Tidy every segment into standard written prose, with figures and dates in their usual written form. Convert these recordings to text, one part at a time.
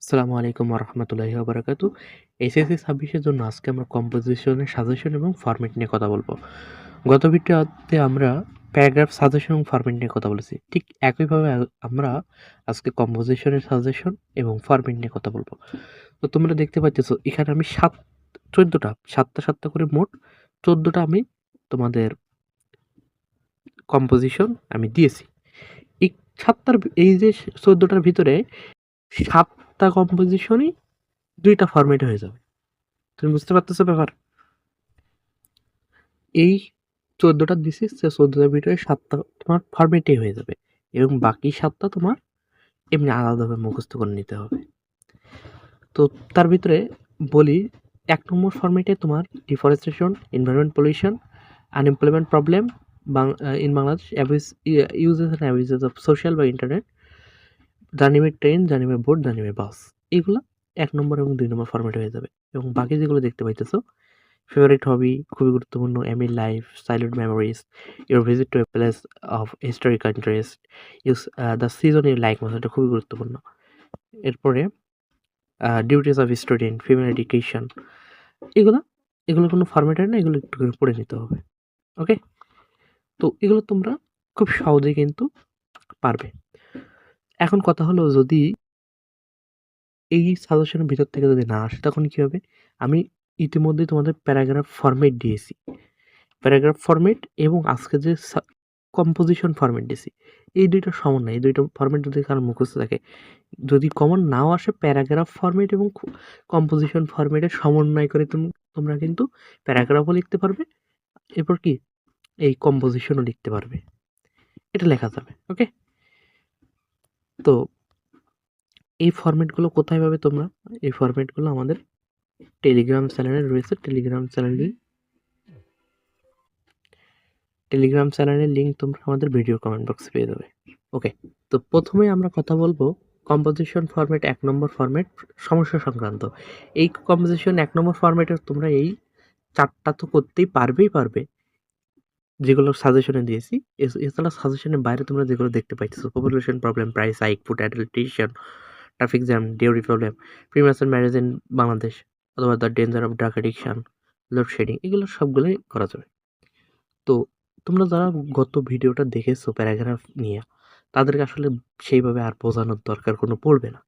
আসসালামু আলাইকুম ওরহমতুল্লাহি ওবারাকাতু। এসএসসি ২৬ এর জন্য আজকে আমরা কম্পোজিশনের সাজেশন এবং ফরম্যাট নিয়ে কথা বলবো। গত ভিডিওতে আমরা প্যারাগ্রাফ সাজেশন এবং ফরম্যাট নিয়ে কথা বলেছি। ঠিক একইভাবে আমরা আজকে কম্পোজিশনের সাজেশন এবং ফরম্যাট নিয়ে কথা বলবো। তো তোমরা দেখতে পাচ্ছ এখানে আমি ১৪টা ৭টা করে মোট ১৪টা আমি তোমাদের কম্পোজিশন আমি দিয়েছি। এই ৭টার এই যে ১৪টার ভিতরে ৭টা কম্পোজিশনই ২টা ফরম্যাটে হয়ে যাবে। তুমি বুঝতে পারতেছো ব্যাপার? এই ১৪টা দিছি, সে ১৪টার ভিতরে ৭টা তোমার ফরম্যাটেই হয়ে যাবে এবং বাকি ৭টা তোমার এমনি আলাদাভাবে মুখস্থ করে নিতে হবে। তো তার ভিতরে বলি ১ নম্বর ফরম্যাটে তোমার deforestation, environment pollution, unemployment problem in Bangladesh, uses and abuses of social বা internet, journey by train, journey by boat, journey by bus. এগুলা ১ নম্বর এবং ২ নম্বর ফরম্যাটে হয়ে যাবে এবং বাকি যেগুলো দেখতে পাইতেছো ফেভারিট হবি খুবই গুরুত্বপূর্ণ, aim in life, childhood memories, your visit to a place of historical interest, the season you like most, এটা খুবই গুরুত্বপূর্ণ। এরপরে duties of student, female education, এগুলো এগুলো কোনো ফরম্যাটের না, এগুলো একটু করে পড়ে নিতে হবে। ওকে, তো এগুলো তোমরা খুব সহজেই কিন্তু পারবে। এখন কথা হলো, যদি এই সাজেশনের ভিতর থেকে যদি না আসে তখন কী হবে? আমি ইতিমধ্যে তোমাদের প্যারাগ্রাফ ফরম্যাট দিয়েছি, প্যারাগ্রাফ ফরম্যাট এবং আজকে যে কম্পোজিশন ফরম্যাট দিয়েছি, এই দুইটা সমান না। এই দুইটা ফরম্যাট যদি কারো মুখস্থ থাকে, যদি কমন নাও আসে, প্যারাগ্রাফ ফরম্যাট এবং কম্পোজিশন ফরম্যাটের সমন্বয় করে তোমরা কিন্তু প্যারাগ্রাফও লিখতে পারবে, এরপর কি এই কম্পোজিশনও লিখতে পারবে, এটা লেখা যাবে। ওকে, তো এই ফরম্যাটগুলো কোথায় পাবে তোমরা? এই ফরম্যাটগুলো আমাদের টেলিগ্রাম চ্যানেলে রয়েছে। টেলিগ্রাম চ্যানেলের লিঙ্ক তোমরা আমাদের ভিডিও কমেন্ট বক্সে পেয়ে যাবে। ওকে, তো প্রথমে আমরা কথা বলবো কম্পোজিশন ফরম্যাট ১ নম্বর ফরম্যাট সমস্যা সংক্রান্ত। এই কম্পোজিশন ১ নম্বর ফরম্যাটে তোমরা এই ৪টা তো করতেই পারবে, যেগুলো সাজেশনে দিয়েছি। এছাড়া সাজেশনের বাইরে তোমরা যেগুলো দেখতে পাইতেছো, population problem, price hike, food adulteration, traffic jam, dowry problem, premature marriage in Bangladesh, অথবা the danger of drug addiction, load shedding, এগুলো সবগুলোই করা যাবে। তো তোমরা যারা গত ভিডিওটা দেখেছো প্যারাগ্রাফ নিয়ে, তাদেরকে আসলে সেইভাবে আর বোঝানোর দরকার কোনো পড়বে না।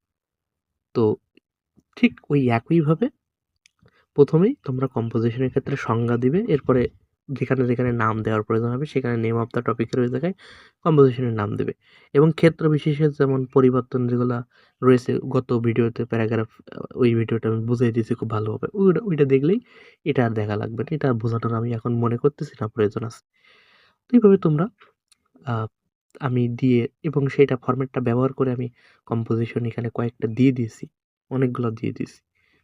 তো ঠিক ওই একইভাবে প্রথমেই তোমরা কম্পোজিশনের ক্ষেত্রে সংজ্ঞা দিবে, এরপরে যেখানে নাম দেওয়ার প্রয়োজন হবে সেখানে নেম অফ দ্য টপিকের ওই জায়গায় কম্পোজিশনের নাম দেবে এবং ক্ষেত্র বিশেষে যেমন পরিবর্তন যেগুলো রয়েছে গত ভিডিওতে প্যারাগ্রাফ, ওই ভিডিওটা আমি বুঝিয়ে দিয়েছি খুব ভালোভাবে, ওইটা দেখলেই এটা আর দেখা লাগবে না, এটা আর বোঝানোর আমি এখন মনে করতেছি না প্রয়োজন আছে। তো এইভাবে তোমরা আমি দিয়ে এবং সেইটা ফরম্যাটটা ব্যবহার করে আমি কম্পোজিশন এখানে কয়েকটা দিয়ে দিয়েছি, অনেকগুলো দিয়ে দিয়েছি।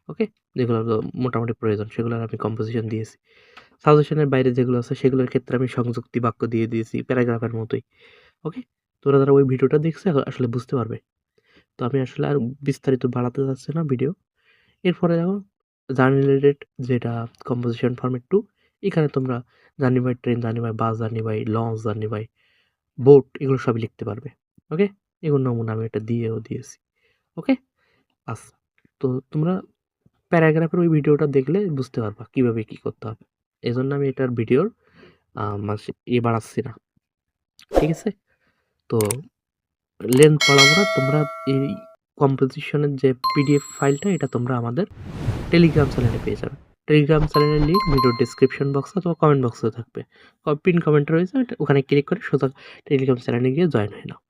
ওকে, যেগুলো মোটামুটি প্রয়োজন সেগুলোর আমি কম্পোজিশন দিয়েছি। সাজেশনের বাইরে যেগুলো আছে সেগুলোর ক্ষেত্রে আমি সংযুক্তি বাক্য দিয়ে দিয়েছি প্যারাগ্রাফের মতোই। ওকে, তোরা যারা ওই ভিডিওটা দেখছে আসলে বুঝতে পারবে। তো আমি আসলে আর বিস্তারিত বাড়াতে চাচ্ছি না ভিডিও। এরপরে দেখো জার্নি রিলেটেড, যেটা কম্পোজিশন ফরম্যাট 2, এখানে তোমরা journey by train, journey by bus, journey by launch, journey by boat, এগুলো সবই লিখতে পারবে। ওকে, এগুলো নমুনা আমি এটা দিয়েও দিয়েছি। ওকে, আচ্ছা, তো তোমরা প্যারাগ্রাফের ওই ভিডিওটা দেখলে বুঝতে পারবা কিভাবে কি করতে হবে। এই জন্য আমি এটার ভিডিওর বাড়াচ্ছি না, ঠিক আছে? তো লেন্থ বাড়াবো না। তোমরা এই কম্পোজিশনের যে পিডিএফ ফাইলটা, এটা তোমরা আমাদের টেলিগ্রাম চ্যানেলে পেয়ে যাবে। টেলিগ্রাম চ্যানেলের লিঙ্ক ভিডিওর ডেসক্রিপশন বক্সে অথবা কমেন্ট বক্সে থাকবে। পিন কমেন্ট রয়েছে, ওখানে ক্লিক করে সোজা টেলিগ্রাম চ্যানেলে গিয়ে জয়েন হয়ে নাও।